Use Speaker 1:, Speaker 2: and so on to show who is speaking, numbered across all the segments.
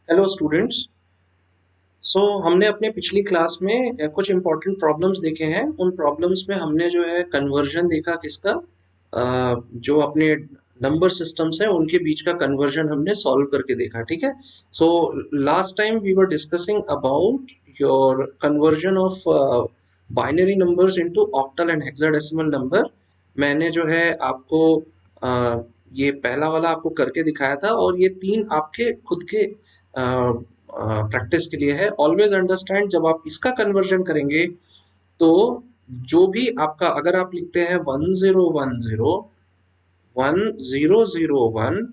Speaker 1: Hello students. हमने अपने पिछली क्लास में कुछ इम्पोर्टेंट प्रॉब्लम्स देखे हैं। उन प्रॉब्लम्स में हमने जो है कन्वर्जन देखा किसका, जो अपने नंबर सिस्टम्स है उनके बीच का कन्वर्जन हमने सॉल्व करके देखा। ठीक है। So last time we were discussing about your conversion of binary numbers into octal and hexadecimal number. मैंने जो है आपको ये पहला वाला आपको करके दिखाया था, और ये तीन आपके खुद के प्रैक्टिस के लिए है। ऑलवेज अंडरस्टैंड, जब आप इसका कन्वर्जन करेंगे तो जो भी आपका, अगर आप लिखते हैं 1010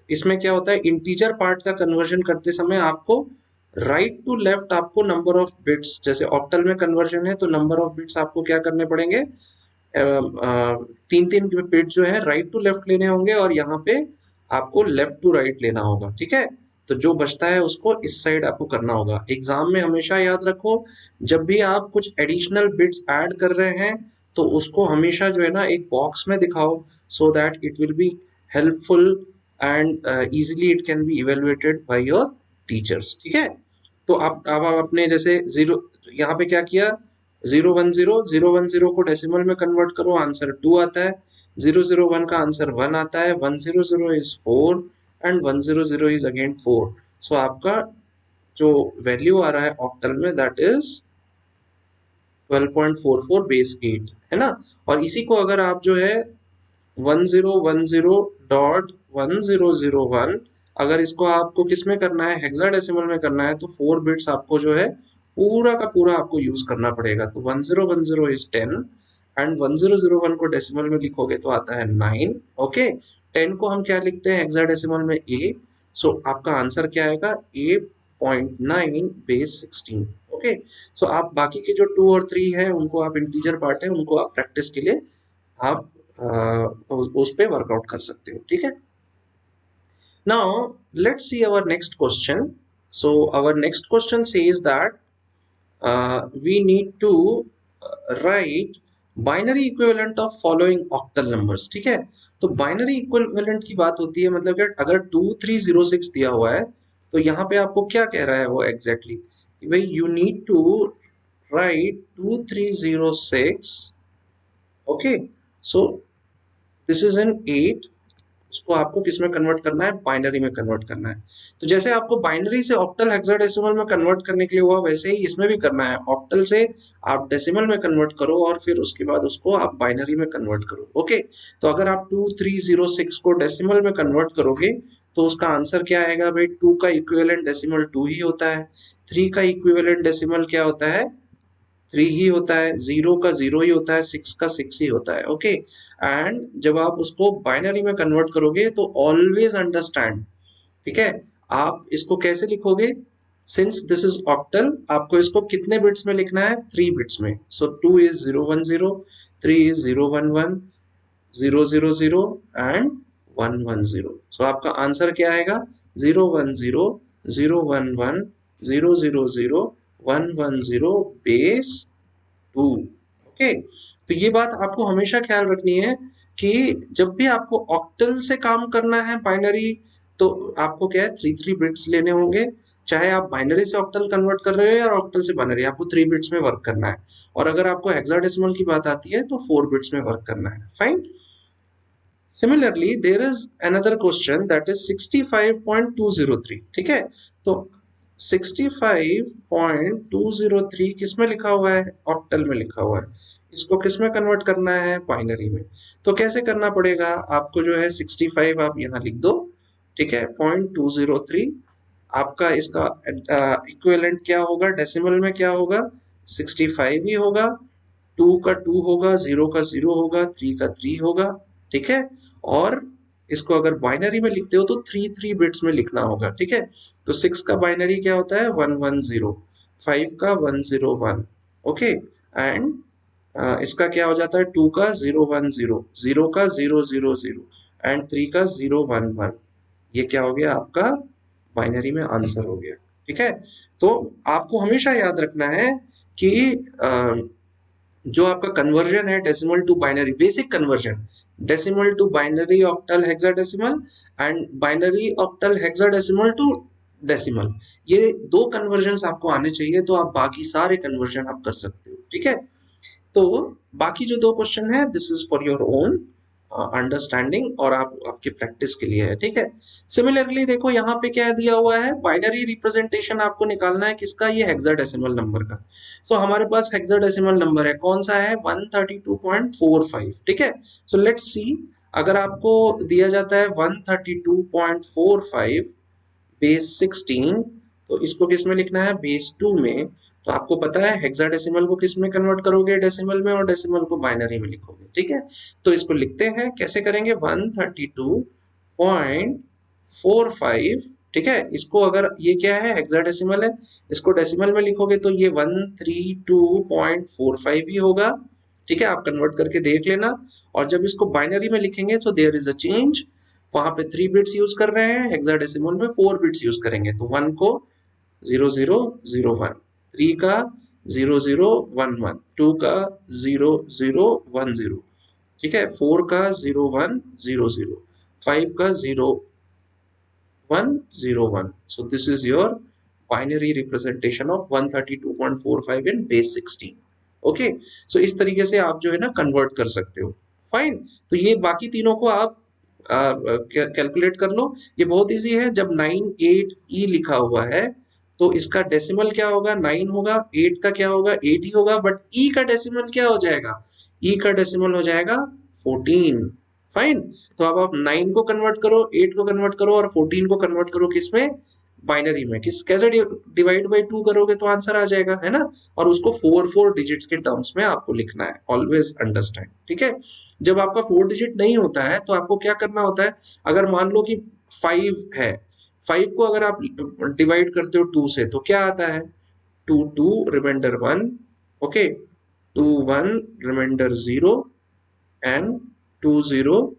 Speaker 1: इसमें क्या होता है, इंटीजर पार्ट का कन्वर्जन करते समय आपको राइट टू लेफ्ट आपको नंबर ऑफ बिट्स, जैसे ऑक्टल में कन्वर्जन है तो नंबर ऑफ बिट्स आपको क्या करने पड़ेंगे, तीन तीन बिट जो है राइट टू लेफ्ट लेने होंगे, और यहाँ पे आपको लेफ्ट टू राइट लेना होगा। ठीक है। तो जो बचता है उसको इस साइड आपको करना होगा। एग्जाम में हमेशा याद रखो, जब भी आप कुछ एडिशनल बिट्स ऐड कर रहे हैं तो उसको हमेशा जो है ना एक बॉक्स में दिखाओ, so that it will be helpful and easily it can be evaluated by your teachers. ठीक है। तो आप अपने जैसे जीरो, यहाँ पे क्या किया, 010 को डेसिमल में कन्वर्ट करो, आंसर 2 आता है। 001 का आंसर 1 आता है। 100 इज 4 एंड 100 इज अगेन 4। सो आपका जो वैल्यू आ रहा है ऑक्टल में, दैट इज 12.44 बेस 8, है ना। और इसी को अगर आप जो है 1010.1001, अगर इसको आपको किस में करना है, हेक्साडेसिमल में करना है, तो 4 बिट्स आपको जो है पूरा का पूरा आपको यूज करना पड़ेगा। तो 1010 इज 10 एंड 1001 को डेसिमल में लिखोगे तो आता है 9। ओके। 10 को हम क्या लिखते हैं हेक्साडेसिमल में, ए। सो आपका आंसर क्या आएगा, A.9 बेस 16। ओके। सो आप बाकी के जो 2 और 3 है उनको आप इंटीजर पार्ट है उनको आप प्रैक्टिस के लिए आप उस पे वर्कआउट कर सकते हो। ठीक है। Now let's see our next question. So our next question says that we need to write binary equivalent of following octal numbers. ठीक है। तो बाइनरी इक्विवेलेंट की बात होती है, मतलब कि अगर 2306 दिया हुआ है तो यहाँ पे आपको क्या कह रहा है वो एग्जैक्टली, भाई you need to write 2306। Okay. So this is an 8, उसको आपको किस में कन्वर्ट करना है, बाइनरी में कन्वर्ट करना है। तो जैसे आपको बाइनरी से ऑक्टल हेक्साडेसिमल में कन्वर्ट करने के लिए हुआ, वैसे ही इसमें भी करना है। ऑक्टल से आप डेसिमल में कन्वर्ट करो और फिर उसके बाद उसको आप बाइनरी में कन्वर्ट करो। ओके। तो अगर आप 2306 को डेसिमल में कन्वर्ट करोगे तो उसका आंसर क्या आएगा भाई, 2 का इक्विवेलेंट डेसिमल 2 ही होता है। 3 का इक्विवेलेंट डेसिमल क्या होता है, 3 ही होता है। 0 का 0 ही होता है। 6 का 6 ही होता है। ओके। एंड जब आप उसको बाइनरी में कन्वर्ट करोगे तो ऑलवेज अंडरस्टैंड, ठीक है, आप इसको कैसे लिखोगे, सिंस दिस इज ऑक्टल, आपको इसको कितने बिट्स में लिखना है, 3 बिट्स में। सो 2 इज 010, 3 इज 011, 000 एंड 110। सो आपका आंसर क्या आएगा, 010, 011, 000, 110 बेस 2। ओके। तो ये बात आपको हमेशा ख्याल रखनी है कि जब भी आपको ऑक्टल से काम करना है बाइनरी, तो आपको क्या है, 3 बिट्स लेने होंगे। चाहे आप बाइनरी से ऑक्टल कन्वर्ट कर रहे हो या ऑक्टल से बाइनरी, आपको 3 बिट्स में वर्क करना है। और अगर आपको हेक्साडेसिमल की बात आती है तो 4 बिट्स में वर्क करना है। Fine. Similarly there is another question that is 65.203। ठीक है। तो 65.203 किस में लिखा हुआ है, ऑक्टल में लिखा हुआ है। इसको किस में कन्वर्ट करना है, बाइनरी में। तो कैसे करना पड़ेगा, आपको जो है 65 आप यहाँ लिख दो। ठीक है। 0.203 आपका इसका इक्विवेलेंट क्या होगा, डेसिमल में क्या होगा, 65 ही होगा। 2 का 2 होगा, 0 का 0 होगा, 3 का 3 होगा। ठीक है। और इसको अगर बाइनरी में लिखते हो तो 3 बिट्स में लिखना होगा। ठीक है। तो 6 का बाइनरी क्या होता है, 110। 5 का 101। ओके। एंड इसका क्या हो जाता है, 2 का 010, 0 का 000 एंड 3 का 011। ये क्या हो गया, आपका बाइनरी में आंसर हो गया। ठीक है। तो आपको हमेशा याद रखना है कि जो आपका कन्वर्जन है decimal to binary, basic conversion, decimal to binary octal hexadecimal and binary octal hexadecimal to decimal. ये दो कन्वर्जन आपको आने चाहिए, तो आप बाकी सारे कन्वर्जन आप कर सकते हो। ठीक है, तो बाकी जो दो क्वेश्चन है this is for your own understanding और आप आपकी प्रैक्टिस के लिए है। ठीक है, सिमिलरली देखो यहाँ पे क्या दिया हुआ है, बाइनरी रिप्रेजेंटेशन आपको निकालना है किसका, ये हेक्साडेसिमल नंबर का। सो हमारे पास हेक्साडेसिमल नंबर है, कौन सा है, 132.45। ठीक है, सो लेट्स सी, अगर आपको दिया जाता है 132.45 बेस 16, तो इसको किस में लिखना है, बेस 2 में। तो आपको पता है हेक्साडेसिमल को किस में कन्वर्ट करोगे, डेसिमल में, और डेसिमल को बाइनरी में लिखोगे। ठीक है, तो इसको लिखते हैं, कैसे करेंगे, 132.45। ठीक है, इसको अगर ये क्या है, हेक्साडेसिमल है, इसको डेसिमल में लिखोगे तो ये 132.45 ही होगा। ठीक है, आप कन्वर्ट करके देख लेना। और जब इसको बाइनरी में लिखेंगे तो देयर इज अ चेंज, वहां पे 3 बिट्स यूज कर रहे हैं, हेक्साडेसिमल में 4 बिट्स यूज करेंगे। तो 1 को 0001, 3 का 0011, 2 का 0010, ठीक है, 4 का 0100, 5 का 0101। So this is your binary representation of 132.45 in base 16। Okay, so इस तरीके से आप जो है ना कन्वर्ट कर सकते हो। फाइन, तो ये बाकी तीनों को आप कैलकुलेट कर लो। ये बहुत इजी है, जब 98E लिखा हुआ है तो इसका डेसिमल क्या होगा, 9 होगा, 8 का क्या होगा, 8 ही होगा, बट E का डेसिमल क्या हो जाएगा, E का डेसिमल हो जाएगा 14। फाइन, तो अब आप 9 को कन्वर्ट करो, 8 को कन्वर्ट करो और 14 को कन्वर्ट करो किसमें, बाइनरी में। किस कैसे डिवाइड बाई 2 करोगे तो आंसर आ जाएगा, है ना। और उसको 4 डिजिट्स के टर्म्स में आपको लिखना है, ऑलवेज अंडरस्टैंड। ठीक है, जब आपका 4 डिजिट नहीं होता है तो आपको क्या करना होता है, अगर मान लो कि 5 है, 5 को अगर आप डिवाइड करते हो 2 से तो क्या आता है, 2 2 remainder 1, okay, 2 1 remainder 0 and 2 0,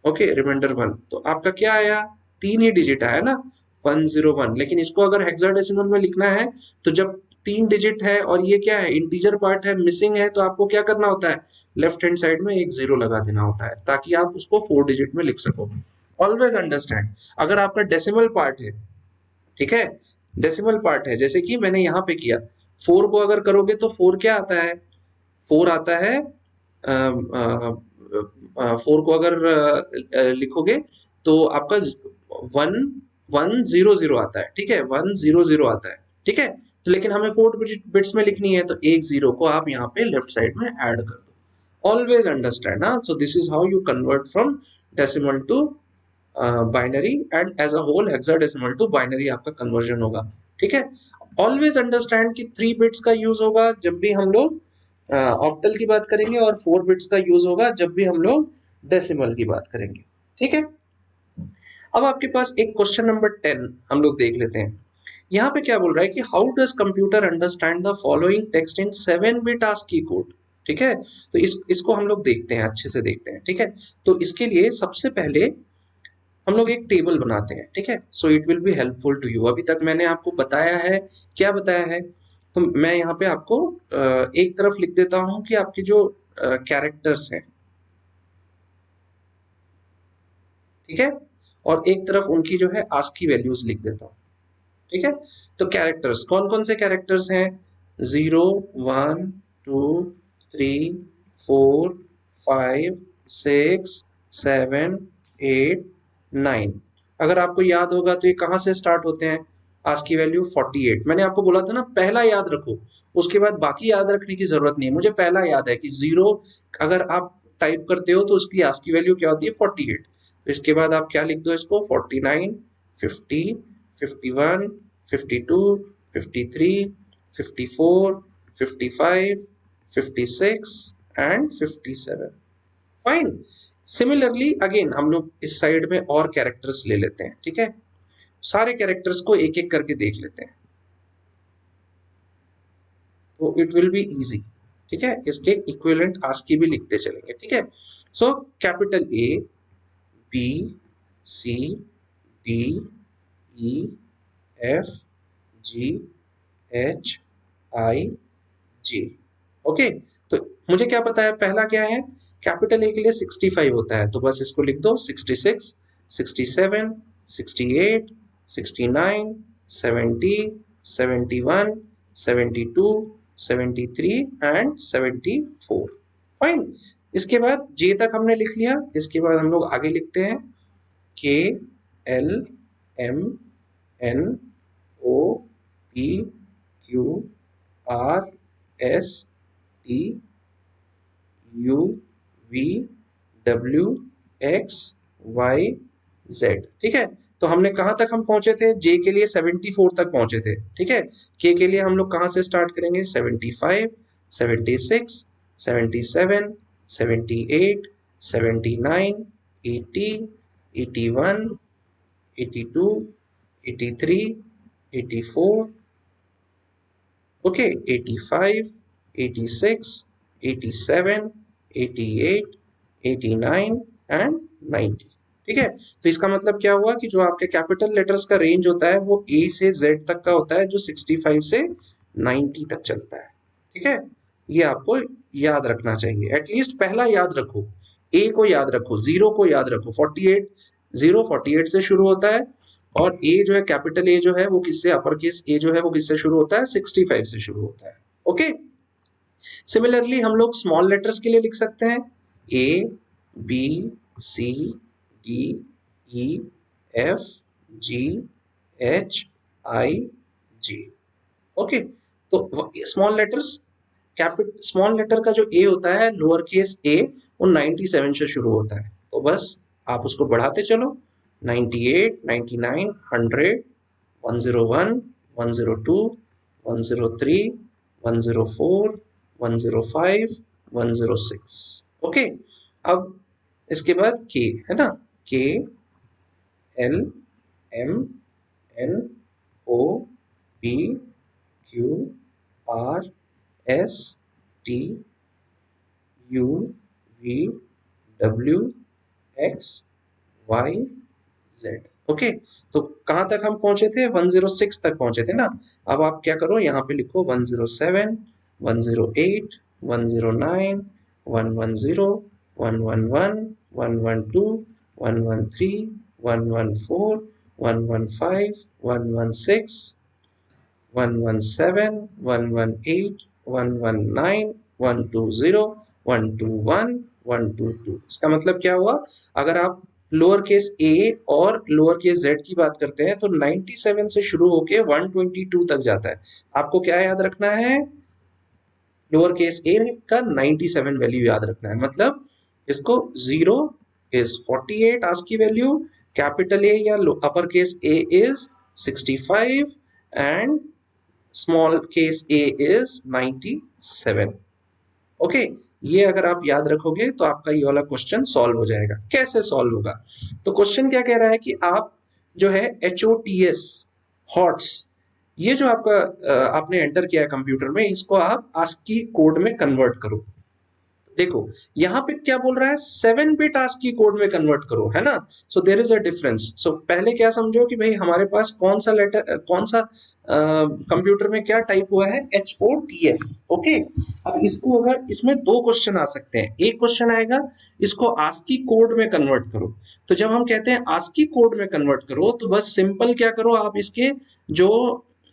Speaker 1: okay, remainder 1। तो आपका क्या आया, 3 ही डिजिट आया ना, 101। लेकिन इसको अगर हेक्साडेसिमल में लिखना है तो जब 3 डिजिट है और ये क्या है, इंटीजर पार्ट है, मिसिंग है, तो आपको क्या करना होता है, लेफ्ट हैंड साइड में एक 0 लगा देना होता है ताकि आप उसको 4 डिजिट में लिख सको। ऑलवेज अंडरस्टैंड, अगर आपका डेसिमल पार्ट है, ठीक है, डेसिमल पार्ट है, जैसे कि मैंने यहाँ पे किया, 4 को अगर करोगे तो 4 क्या आता है, 4 आता है, 4 को अगर लिखोगे तो आपका 1100 आता है। ठीक है, 100 आता है। ठीक है, तो लेकिन हमें 4 बिट्स में लिखनी है तो एक 0 को आप यहाँ पे लेफ्ट साइड में ऐड कर दो। ऑलवेज अंडरस्टैंड, हाँ, so this is how you convert from decimal to binary and as a whole hexadecimal to binary आपका कन्वर्जन होगा। ठीक है, ऑलवेज अंडरस्टैंड कि 3 बिट्स का यूज होगा जब भी हम लोग ऑक्टल की बात करेंगे और 4 बिट्स का यूज होगा जब भी हम लोग डेसिमल की बात करेंगे। ठीक है, अब आपके पास एक क्वेश्चन नंबर 10 हम लोग देख लेते हैं। यहाँ पे क्या बोल रहा है कि how does computer understand the following text in 7 bit ASCII code. ठीक है, तो इसको हम लोग देखते हैं, अच्छे से देखते हैं। ठीक है, तो इसके लिए सबसे पहले हम लोग एक टेबल बनाते हैं। ठीक है, so it will be helpful to you. अभी तक मैंने आपको बताया है, क्या बताया है, तो मैं यहाँ पे आपको एक तरफ लिख देता हूँ कि आपके जो कैरेक्टर्स हैं, ठीक है, और एक तरफ उनकी जो है ASCII वैल्यूज लिख देता हूँ। ठीक है, तो कैरेक्टर्स कौन कौन से कैरेक्टर्स हैं, 0 1 2 3 4 5 6 7 8 9। अगर आपको याद होगा तो ये कहाँ से स्टार्ट होते हैं, ASCII वैल्यू 48। मैंने आपको बोला था ना पहला याद रखो, उसके बाद बाकी याद रखने की जरूरत नहीं है। मुझे पहला याद है कि 0 अगर आप टाइप करते हो तो उसकी ASCII वैल्यू क्या होती है, 48। तो इसके बाद आप क्या लिख दो इसको, 49 50 51 52 53 54 55 56 एंड 57। फाइन, सिमिलरली अगेन हम लोग इस साइड में और कैरेक्टर्स ले लेते हैं। ठीक है, सारे कैरेक्टर्स को एक एक करके देख लेते हैं तो इट विल बी इजी। ठीक है, इसके इक्विवेलेंट ASCII भी लिखते चलेंगे। ठीक है, so capital A B C D E F G H I J। Okay, तो मुझे क्या पता है, पहला क्या है, कैपिटल ए के लिए 65 होता है, तो बस इसको लिख दो 66 67 68 69, 70, 71, 72, 73 एंड 74। फाइन। इसके बाद जे तक हमने लिख लिया। इसके बाद हम लोग आगे लिखते हैं K L M N O P Q R S T U V W X Y Z. ठीक है, तो हमने कहां तक हम पहुंचे थे? जे के लिए 74 तक पहुंचे थे। ठीक है, के लिए हम लोग कहां से स्टार्ट करेंगे? 75, 76, 77, 78, 79, 80, 81, 82, 83, 84, okay, 85, 86, 87, 88, 89 एंड 90। ठीक है, तो इसका मतलब क्या हुआ कि जो आपके कैपिटल लेटर्स का रेंज होता है वो ए से जेड तक का होता है, जो 65 से 90 तक चलता है। ठीक है, ये आपको याद रखना चाहिए। एटलीस्ट पहला याद रखो, ए को याद रखो, जीरो को याद रखो। 48, जीरो 48 से शुरू होता है, और ए जो है कैपिटल ए जो है वो किससे, अपर केस ए जो है वो किससे शुरू होता है? 65 से शुरू होता है। ओके, सिमिलरली हम लोग स्मॉल लेटर्स के लिए लिख सकते हैं A B C D E F G H I J. Okay, तो स्मॉल लेटर्स, स्मॉल लेटर का जो ए होता है, लोअर केस ए, वो 97 से शुरू होता है। तो बस आप उसको बढ़ाते चलो, 98, 99, 100, 101, 102, 103, 104, 105, 106। ओके, अब इसके बाद के है ना, K L M N O P Q R S T U V W X Y Z. Okay, तो कहां तक हम पहुंचे थे? 106 तक पहुंचे थे ना। अब आप क्या करो, यहाँ पे लिखो 107, 108, 109, 110, 111, 112, 113, 114, 115, 116, 117, 118, 119, 120, 121, 122। इसका मतलब क्या हुआ? अगर आप लोअर केस ए और लोअर केस जेड की बात करते हैं तो 97 से शुरू होके 122 तक जाता है। आपको क्या याद रखना है? लोअर केस ए का 97 वैल्यू याद रखना है। मतलब इसको 0 इज 48 आज की वैल्यू, कैपिटल ए या upper case A is 65 and small case A is 97। Okay, ये अगर आप याद रखोगे तो आपका ये वाला क्वेश्चन सॉल्व हो जाएगा। कैसे सॉल्व होगा? तो क्वेश्चन क्या कह रहा है कि आप जो है HOTS हॉट्स, ये जो आपका आपने एंटर किया है कंप्यूटर में, इसको आप ASCII कोड में कन्वर्ट करो। देखो यहाँ पे क्या बोल रहा है, 7 बिट ASCII कोड में कन्वर्ट करो, है ना। So there is a difference. So पहले क्या समझो कि भाई हमारे पास कौन सा लेटर, कौन सा कंप्यूटर में क्या टाइप हुआ है? HOTS। ओके, अब इसको अगर, इसमें दो क्वेश्चन आ सकते हैं। एक क्वेश्चन आएगा इसको ASCII कोड में कन्वर्ट करो। तो जब हम कहते हैं ASCII कोड में कन्वर्ट करो, तो बस सिंपल क्या करो, आप इसके जो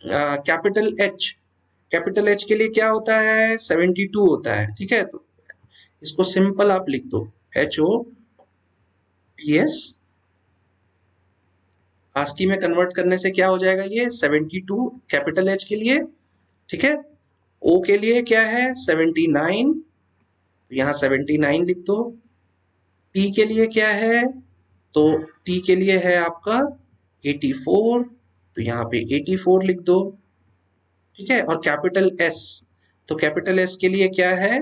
Speaker 1: कैपिटल एच के लिए क्या होता है? 72 होता है। ठीक है, तो इसको सिंपल आप लिख दो HOTS। ASCII में कन्वर्ट करने से क्या हो जाएगा? ये 72 कैपिटल एच के लिए। ठीक है, ओ के लिए क्या है? 79, तो यहाँ 79 लिख दो। टी के लिए क्या है? तो टी के लिए है आपका 84, तो यहाँ पे 84 लिख दो। ठीक है, और कैपिटल एस, तो कैपिटल एस के लिए क्या है?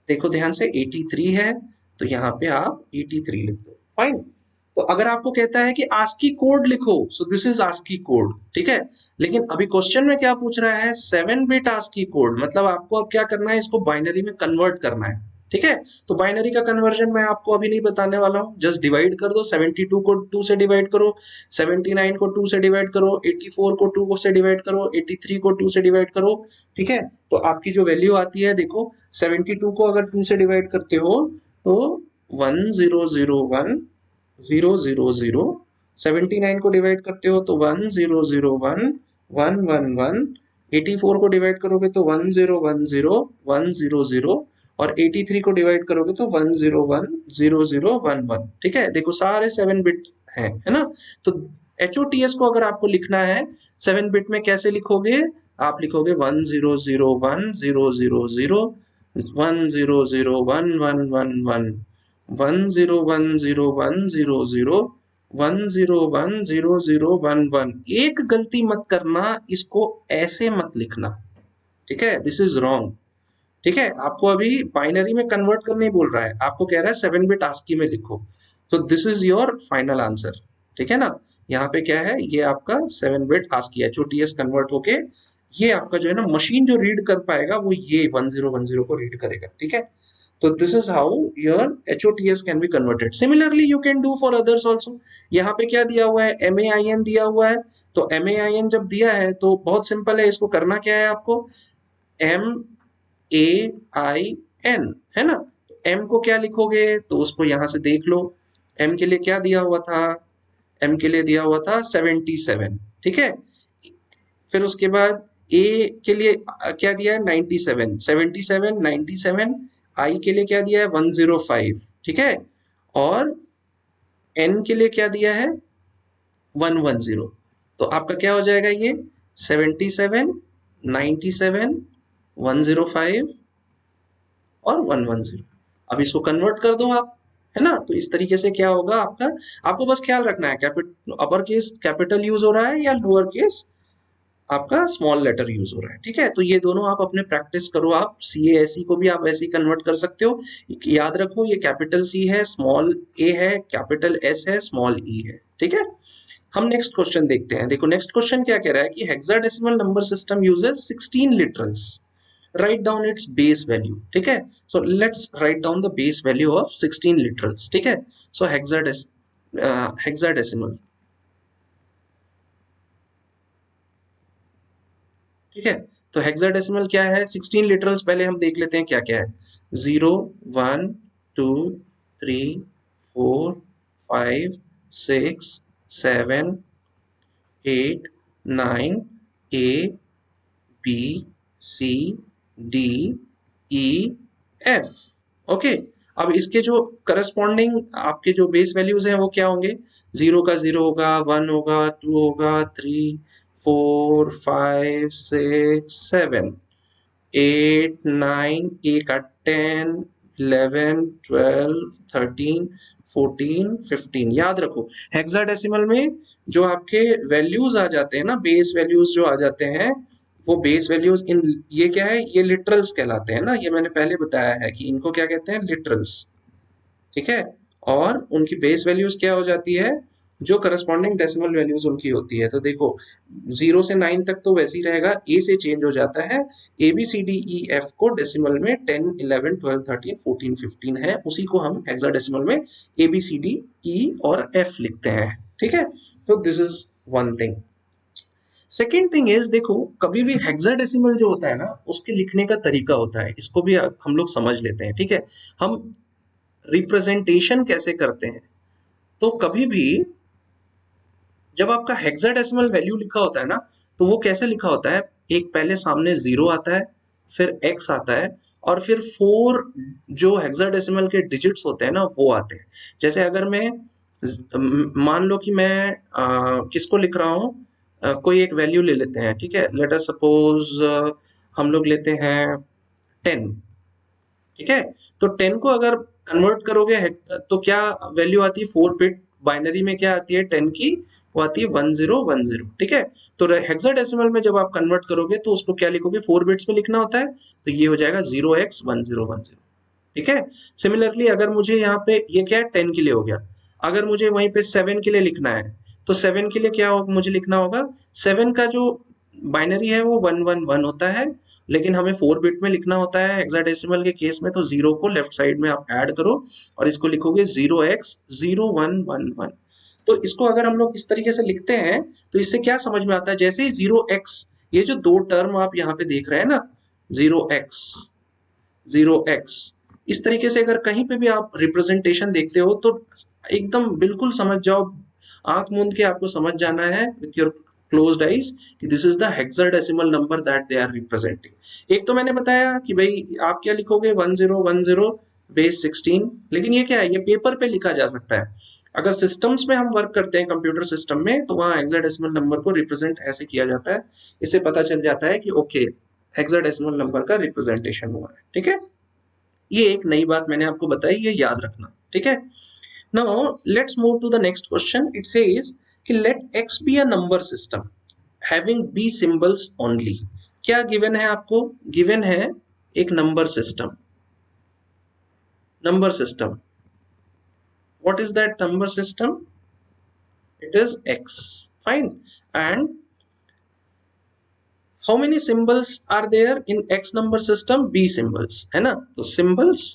Speaker 1: देखो ध्यान से, 83 है, तो यहाँ पे आप 83 लिख दो। फाइन। तो अगर आपको कहता है कि ASCII कोड लिखो, सो दिस इज ASCII कोड। ठीक है, लेकिन अभी क्वेश्चन में क्या पूछ रहा है? 7 बिट ASCII कोड। मतलब आपको अब क्या करना है? इसको बाइनरी में कन्वर्ट करना है। ठीक है, तो बाइनरी का कन्वर्जन मैं आपको अभी नहीं बताने वाला हूँ। जस्ट डिवाइड कर दो, 72 को 2 से डिवाइड करो, 79 को 2 से डिवाइड करो, 84 को 2 से डिवाइड करो, 83 को 2 से डिवाइड करो। ठीक है, तो आपकी जो वैल्यू आती है, देखो 72 को अगर 2 से डिवाइड करते हो तो 1001 000 79 को डिवाइड करते हो तो 1001 111, 84 को डिवाइड करोगे तो 1010 100, और 83 को डिवाइड करोगे तो 1010011। ठीक है, देखो सारे 7 बिट है ना। तो HOTS को अगर आपको लिखना है 7 बिट में कैसे लिखोगे, आप लिखोगे 10010000, 10011111, 10101000, 10100011। एक गलती मत करना, इसको ऐसे मत लिखना। ठीक है, दिस इज रॉन्ग। ठीक है, आपको अभी बाइनरी में कन्वर्ट करने बोल रहा है, आपको कह रहा है 7 बिट ASCII में लिखो। तो this is your final answer. ठीक है ना, यहाँ पे क्या है, ये आपका 7 बिट ASCII HOTS कन्वर्ट होके ये आपका जो है ना मशीन जो रीड कर पाएगा वो ये 1010 को रीड करेगा। ठीक है, तो this is how your HOTS can be converted. Similarly you can do for others also. यहाँ पे क्या दिया हुआ है, MAIN दिया हुआ है। तो MAIN जब दिया है तो बहुत सिंपल है, इसको करना क्या है आपको, MAIN है ना। तो M को क्या लिखोगे, तो उसको यहां से देख लो, M के लिए क्या दिया हुआ था, M के लिए दिया हुआ था 77। ठीक है, फिर उसके बाद A के लिए क्या दिया है 97, 77 97, I के लिए क्या दिया है 105। ठीक है, और N के लिए क्या दिया है 110। तो आपका क्या हो जाएगा, ये 77 97 105 और 110। अब इसको कन्वर्ट कर दो आप, है ना। तो इस तरीके से क्या होगा आपका, आपको बस ख्याल रखना है अपर केस कैपिटल यूज हो रहा है या लोअर केस आपका स्मॉल लेटर यूज हो रहा है। ठीक है, तो ये दोनों आप अपने प्रैक्टिस करो। आप CASE को भी आप वैसे ही कन्वर्ट कर सकते हो। याद रखो ये कैपिटल C है, स्मॉल a है, कैपिटल S है, स्मॉल e है। ठीक है, हम नेक्स्ट क्वेश्चन देखते हैं। देखो नेक्स्ट क्वेश्चन क्या कह रहा है कि hexadecimal number system uses 16 literals, write down its base value। ठीक है, so let's write down the base value of 16 literals। ठीक है, so hexadecimal। ठीक है, तो हेक्साडेसिमल क्या है, 16 लिटरल्स पहले हम देख लेते हैं क्या क्या है। 0 1 2 3 4 5 6 7 8 9 A B C D E F। Okay, अब इसके जो करस्पॉन्डिंग आपके जो बेस वैल्यूज हैं वो क्या होंगे, 0 का 0 होगा, 1 होगा, 2 होगा, 3 4 5 6 7 8 9, ए का 10 11 12 13 14 15। याद रखो हेक्साडेसिमल में जो आपके वैल्यूज आ जाते हैं ना, बेस वैल्यूज जो आ जाते हैं, वो बेस वैल्यूज इन ये क्या है, ये लिटरल्स कहलाते हैं ना। ये मैंने पहले बताया है कि इनको क्या कहते हैं, लिटरल्स। ठीक है, और उनकी बेस वैल्यूज क्या हो जाती है, जो करस्पॉन्डिंग डेसिमल वैल्यूज उनकी होती है। तो देखो 0 से 9 तक तो वैसे ही रहेगा, ए से चेंज हो जाता है। ABCDEF को डेसिमल में 10 11 12 13 14 15 है, उसी को हम हेक्साडेसिमल में ABCDE और F लिखते हैं। ठीक है, तो this is one thing. Second thing is, देखो कभी भी हेक्साडेसिमल जो होता है ना उसके लिखने का तरीका होता है, इसको भी हम लोग समझ लेते हैं। ठीक है, हम रिप्रेजेंटेशन कैसे करते हैं, तो कभी भी जब आपका हेक्साडेसिमल वैल्यू लिखा होता है ना, तो वो कैसे लिखा होता है, एक पहले सामने 0 आता है, फिर x आता है, और फिर 4 जो हेक्साडेसिमल के डिजिट्स होते हैं ना वो आते हैं। जैसे अगर मैं मान लो कि मैं किसको लिख रहा हूँ, कोई एक वैल्यू ले लेते हैं। ठीक है, लेट अस सपोज हम लोग लेते हैं 10। ठीक है, तो 10 को अगर कन्वर्ट करोगे तो क्या वैल्यू आती है, 4 बिट बाइनरी में क्या आती है 10 की, वो आती है 1010। ठीक है, तो हेक्साडेसिमल में जब आप कन्वर्ट करोगे तो उसको क्या लिखोगे, 4 बिट्स में लिखना होता है, तो ये हो जाएगा 0x1010। ठीक है, सिमिलरली अगर मुझे यहाँ पे ये क्या है 10 के लिए हो गया, अगर मुझे वहीं पे 7 के लिए लिखना है तो 7 के लिए क्या मुझे लिखना होगा, 7 का जो बाइनरी है वो 111 होता है, लेकिन हमें 4 बिट में लिखना होता है हेक्साडेसिमल के केस में। तो 0 को लेफ्ट साइड में आप ऐड करो और इसको लिखोगे 0x0111। तो इसको अगर हम लोग इस तरीके से लिखते हैं तो इससे क्या समझ में आता है, जैसे ही 0x, ये जो दो टर्म आप यहाँ पे देख रहे हैं ना, 0x इस तरीके से अगर कहीं पे भी आप रिप्रेजेंटेशन देखते हो तो एकदम बिल्कुल समझ जाओ, आंख मूंद के आपको समझ जाना है विथ योर क्लोज्ड आइज कि this is the hexadecimal number that they are representing. एक तो मैंने बताया कि भाई आप क्या लिखोगे 1010 बेस 16, लेकिन ये क्या है, ये पेपर पे लिखा जा सकता है। अगर सिस्टम्स में हम वर्क करते हैं कंप्यूटर सिस्टम में, तो वहां हेक्साडेसिमल नंबर को रिप्रेजेंट ऐसे किया जाता है। इससे पता चल जाता है कि ओके हेक्साडेसिमल नंबर का रिप्रेजेंटेशन हुआ है। ठीक है, ये एक नई बात मैंने आपको बताई, ये याद रखना। ठीक है, now let's move to the next question. It says कि let x be a number system having b symbols only. क्या गिवन है आपको? गिवन है एक number system. Number system, what is that number system? It is x. Fine. And how many symbols are there in x number system? b symbols, है ना? तो symbols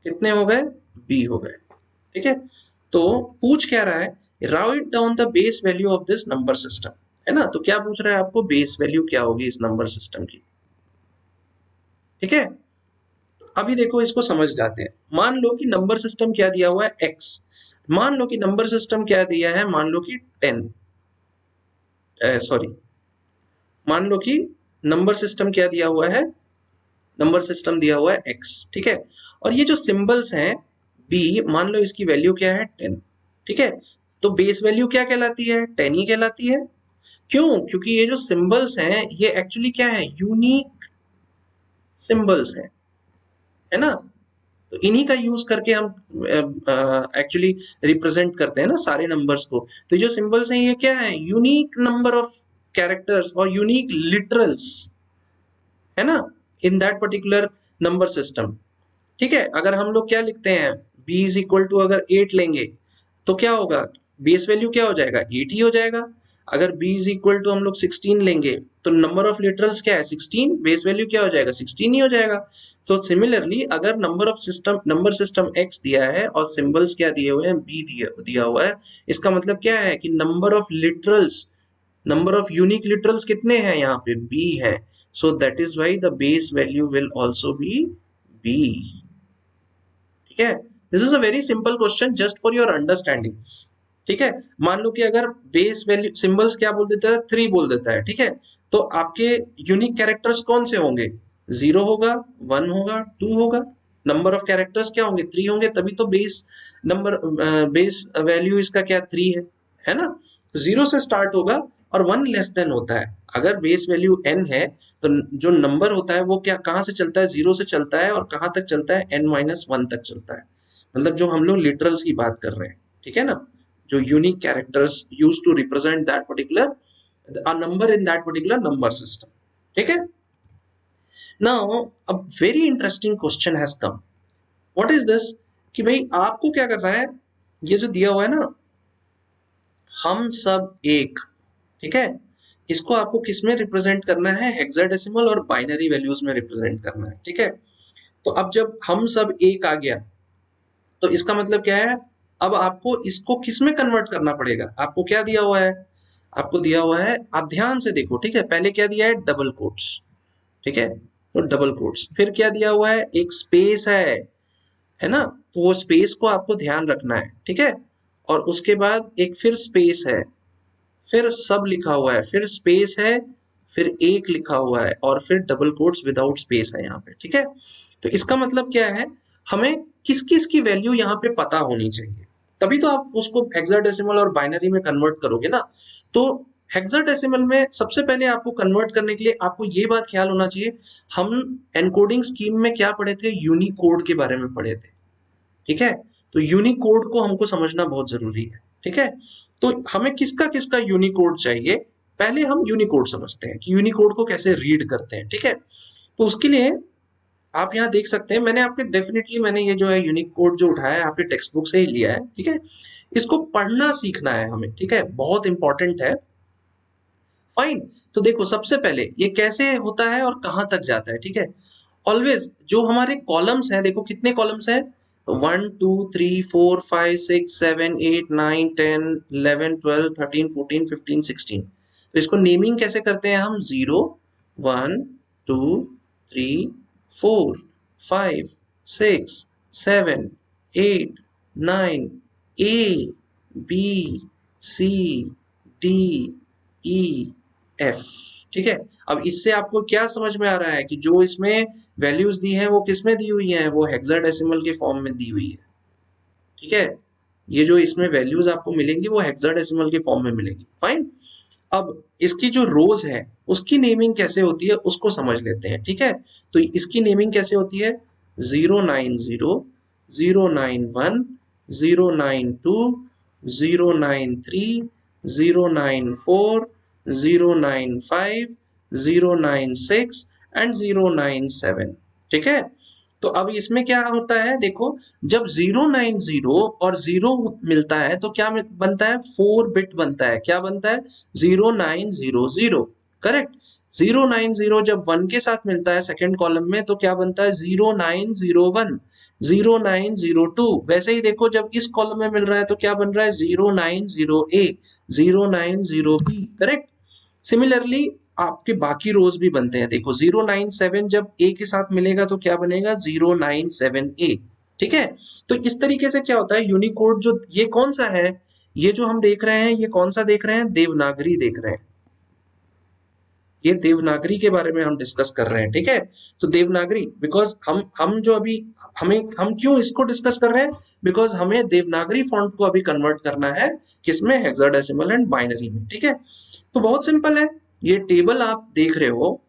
Speaker 1: कितने हो गए? b हो गए। ठीक है, तो पूछ क्या रहा है? Write down the base value of this number system, है ना? तो क्या पूछ रहा है आपको? बेस वैल्यू क्या होगी इस नंबर सिस्टम की। ठीक है, अभी देखो इसको समझ जाते हैं। मान लो कि नंबर सिस्टम क्या दिया हुआ है? x। मान लो कि नंबर सिस्टम क्या दिया है? मान लो कि 10, सॉरी, मान लो कि नंबर सिस्टम क्या दिया हुआ है? नंबर सिस्टम दिया हुआ है x। ठीक है, और ये जो सिंबल्स हैं b, मान लो इसकी वैल्यू क्या है? 10। ठीक है, तो बेस वैल्यू क्या कहलाती है? 10 ही कहलाती है। क्यों? क्योंकि ये जो सिंबल्स हैं ये एक्चुअली क्या है? यूनिक सिंबल्स हैं, है ना? तो इन्हीं का यूज करके हम एक्चुअली रिप्रेजेंट करते हैं ना सारे नंबर्स को। तो जो सिंबल्स हैं ये क्या है? यूनिक नंबर ऑफ कैरेक्टर्स और यूनिक लिटरल्स, है ना, इन दैट पर्टिकुलर नंबर सिस्टम। ठीक है, अगर हम लोग क्या लिखते हैं? b इज इक्वल टू अगर 8 लेंगे तो क्या होगा? बेस वैल्यू क्या हो जाएगा? 8 ही हो जाएगा। अगर b इज इक्वल टू हम लोग 16 लेंगे तो नंबर ऑफ लिटरल्स क्या है? 16, बेस वैल्यू क्या हो जाएगा? 16 ही हो जाएगा। सो सिमिलरली अगर नंबर सिस्टम x दिया है और सिंबल्स क्या दिए हुए हैं? b दिया हुआ है, इसका मतलब क्या है कि number of literals, number of unique literals कितने हैं यहाँ पे? b है। So that is why the base value will also be b। ठीक है, this is a very simple question just for your understanding. ठीक है, मान लो कि अगर बेस वैल्यू सिंबल्स क्या बोल देता है? 3 बोल देता है। ठीक है, तो आपके यूनिक कैरेक्टर्स कौन से होंगे? 0 होगा, 1 होगा, 2 होगा। नंबर ऑफ कैरेक्टर्स क्या होंगे? 3 होंगे, तभी तो बेस नंबर, बेस वैल्यू इसका क्या? 3 है ना? तो 0 से स्टार्ट होगा और 1 लेस देन होता है। अगर बेस वैल्यू n है तो जो नंबर होता है वो क्या, कहाँ से चलता है? 0 से चलता है और कहाँ तक चलता है? n-1 तक चलता है। मतलब जो हम लोग लिटरल्स की बात कर रहे हैं। ठीक है ना, जो unique characters use to represent that particular a number in that particular number system. ठीक है, now a very interesting question has come. What is this? कि भाई आपको क्या करना है? ये जो दिया हुआ है ना, हम सब एक, ठीक है, इसको आपको किस में रिप्रेजेंट करना है? हेक्साडेसिमल और बाइनरी वैल्यूज में रिप्रेजेंट करना है। ठीक है, तो अब जब हम सब एक आ गया तो इसका मतलब क्या है? अब आपको इसको किस में कन्वर्ट करना पड़ेगा? आपको क्या दिया हुआ है? आपको दिया हुआ है, आप ध्यान से देखो। ठीक है, पहले क्या दिया है? Double quotes. ठीक है, तो डबल कोट्स, फिर क्या दिया हुआ है? एक स्पेस है ना? तो वो स्पेस को आपको ध्यान रखना है। ठीक है, और उसके बाद एक फिर स्पेस है, फिर सब लिखा हुआ है, फिर स्पेस है, फिर एक लिखा हुआ है और फिर डबल कोट्स विदाउट स्पेस है यहाँ पे। ठीक है, तो इसका मतलब क्या है? हमें किस किस की वैल्यू यहाँ पे पता होनी चाहिए, तभी तो आप उसको हेक्साडेसिमल और बाइनरी में कन्वर्ट करोगे ना। तो हेक्साडेसिमल में सबसे पहले आपको कन्वर्ट करने के लिए आपको ये बात ख्याल होना चाहिए, हम एनकोडिंग स्कीम में क्या पढ़े थे? यूनिकोड के बारे में पढ़े थे। ठीक है, तो यूनिकोड को हमको समझना बहुत जरूरी है। ठीक है, तो हमें किसका किसका यूनिकोड चाहिए? पहले हम यूनिकोड समझते हैं कि यूनिकोड को कैसे रीड करते हैं। ठीक है, तो उसके लिए आप यहाँ देख सकते हैं, मैंने आपके डेफिनेटली मैंने ये जो है यूनिकोड जो उठाया है आपके टेक्स्ट बुक से ही लिया है। ठीक है, इसको पढ़ना सीखना है हमें। ठीक है, बहुत इंपॉर्टेंट है। फाइन, तो देखो सबसे पहले ये कैसे होता है और कहाँ तक जाता है। ठीक है, ऑलवेज जो हमारे कॉलम्स हैं, देखो कितने कॉलम्स हैं? 1 2 3 4 5 6 7 8 9 10 11 12 13 14 15 16। तो इसको नेमिंग कैसे करते हैं हम? 0 1 2 3 4 5 6 7 8 9 A B, C, D, E, F. ठीक है, अब इससे आपको क्या समझ में आ रहा है कि जो इसमें वैल्यूज दी हैं वो किस में दी हुई हैं, वो हेक्साडेसिमल के फॉर्म में दी हुई है। ठीक है, ये जो इसमें वैल्यूज आपको मिलेंगी वो हेक्साडेसिमल के फॉर्म में मिलेगी। फाइन। अब इसकी जो रोज है उसकी नेमिंग कैसे होती है उसको समझ लेते हैं। ठीक है, तो इसकी नेमिंग कैसे होती है, 090, 091, 092, 093, 094, 095, 096 एंड 097। ठीक है, तो अब इसमें क्या होता है देखो, जब 090 और 0 मिलता है तो क्या बनता है, 4 बिट बनता है। क्या बनता है, 0900। करेक्ट। 090 जब 1 के साथ मिलता है सेकंड कॉलम में तो क्या बनता है, 0901, 0902। वैसे ही देखो जब इस कॉलम में मिल रहा है तो क्या बन रहा है, 090A, 090B। करेक्ट। सिमिलरली आपके बाकी रोज भी बनते हैं। देखो 097 जब ए के साथ मिलेगा तो क्या बनेगा, 097A। ठीक है, तो इस तरीके से क्या होता है यूनिकोड जो ये कौन सा है, ये जो हम देख रहे हैं ये कौन सा देख रहे हैं, देवनागरी देख रहे हैं। ये देवनागरी के बारे में हम डिस्कस कर रहे हैं। ठीक है, तो देवनागरी बिकॉज हम जो अभी हम क्यों इसको डिस्कस कर रहे हैं, बिकॉज हमें देवनागरी फॉन्ट को अभी कन्वर्ट करना है किसमें, हेक्साडेसिमल एंड बाइनरी में। ठीक है, तो बहुत सिंपल है, ये टेबल आप देख रहे हो,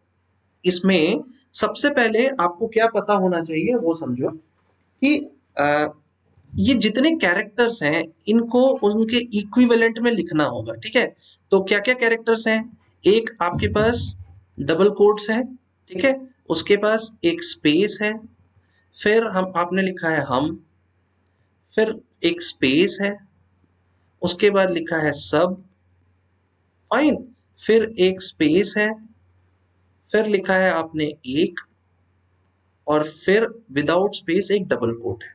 Speaker 1: इसमें सबसे पहले आपको क्या पता होना चाहिए वो समझो कि आ, ये जितने कैरेक्टर्स हैं इनको उनके इक्विवेलेंट में लिखना होगा। ठीक है, तो क्या क्या कैरेक्टर्स हैं, एक आपके पास डबल कोट्स है। ठीक है, उसके पास एक स्पेस है, फिर हम आपने लिखा है हम, फिर एक स्पेस है, उसके बाद लिखा है सब। फाइन, फिर एक स्पेस है, फिर लिखा है आपने एक, और फिर विदाउट स्पेस एक डबल कोट है।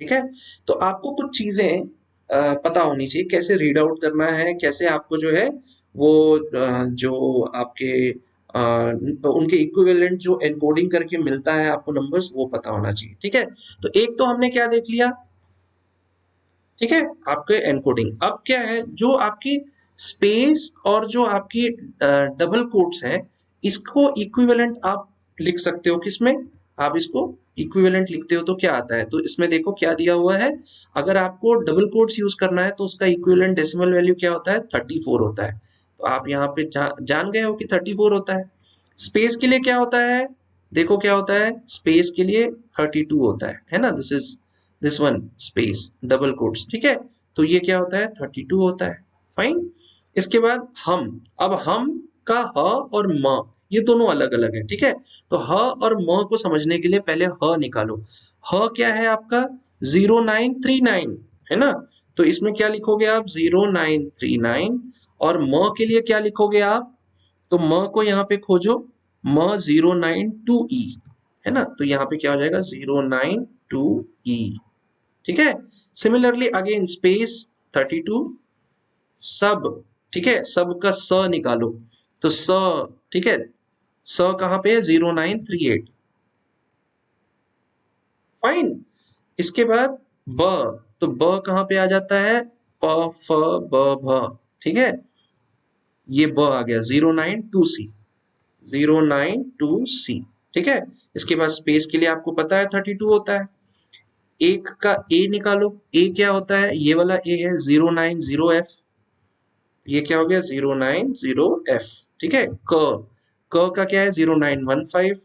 Speaker 1: ठीक है, तो आपको कुछ चीजें पता होनी चाहिए, कैसे रीड आउट करना है, कैसे आपको जो है वो जो आपके उनके इक्विवेलेंट जो एनकोडिंग करके मिलता है आपको नंबर्स, वो पता होना चाहिए। ठीक है, तो एक तो हमने क्या देख लिया। ठीक है, आपके एनकोडिंग। अब क्या है, जो आपकी स्पेस और जो आपकी डबल कोट्स हैं, इसको इक्विवेलेंट आप लिख सकते हो किसमें, आप इसको इक्विवेलेंट लिखते हो तो क्या आता है, तो इसमें देखो क्या दिया हुआ है। अगर आपको डबल कोट्स यूज करना है तो उसका इक्विवेलेंट डेसिमल वैल्यू क्या होता है, 34 होता है। तो आप यहाँ पे जान गए हो कि 34 होता है। स्पेस के लिए क्या होता है, देखो क्या होता है, स्पेस के लिए 32 होता है ना, this one space double quotes. ठीक है, तो ये क्या होता है, 32 होता है। फाइन। इसके बाद हम, अब हम का ह और म ये दोनों अलग अलग है। ठीक है, तो ह और म को समझने के लिए पहले ह निकालो। ह क्या है आपका, 0939 है ना, तो इसमें क्या लिखोगे आप, 0939। और म के लिए क्या लिखोगे आप, तो म को यहाँ पे खोजो, म 092E है ना, तो यहाँ पे क्या हो जाएगा, 092E। ठीक है, सिमिलरली अगेन स्पेस 32, सब। ठीक है, सब का स निकालो, तो स। ठीक है, स कहाँ पे है, 0938। फाइन। इसके बाद ब, तो ब कहाँ पे आ जाता है, प फ ब भ। ठीक है, ये ब आ गया 092C, 092C। ठीक है, इसके बाद स्पेस के लिए आपको पता है 32 होता है। एक का ए निकालो, ए क्या होता है, ये वाला ए है 090F, ये क्या हो गया 090F। ठीक है, क का क्या है 0915,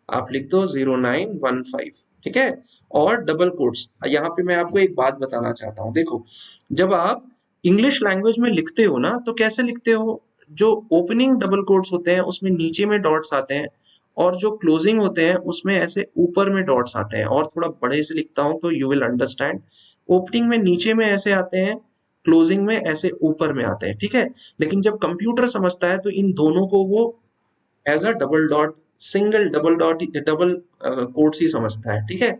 Speaker 1: आप लिख दो 0915। ठीक है, और डबल कोट्स, यहाँ पे मैं आपको एक बात बताना चाहता हूँ। देखो जब आप इंग्लिश लैंग्वेज में लिखते हो ना तो कैसे लिखते हो, जो ओपनिंग डबल कोट्स होते हैं उसमें नीचे में डॉट्स आते हैं, और जो क्लोजिंग होते हैं उसमें ऐसे ऊपर में डॉट्स आते हैं। और थोड़ा बड़े से लिखता हूं तो यू विल अंडरस्टैंड, ओपनिंग में नीचे में ऐसे आते हैं, क्लोजिंग में ऐसे ऊपर में आते हैं। ठीक है, लेकिन जब कंप्यूटर समझता है तो इन दोनों को वो as a double dot, single double dot, double quotes ही समझता है। ठीक है,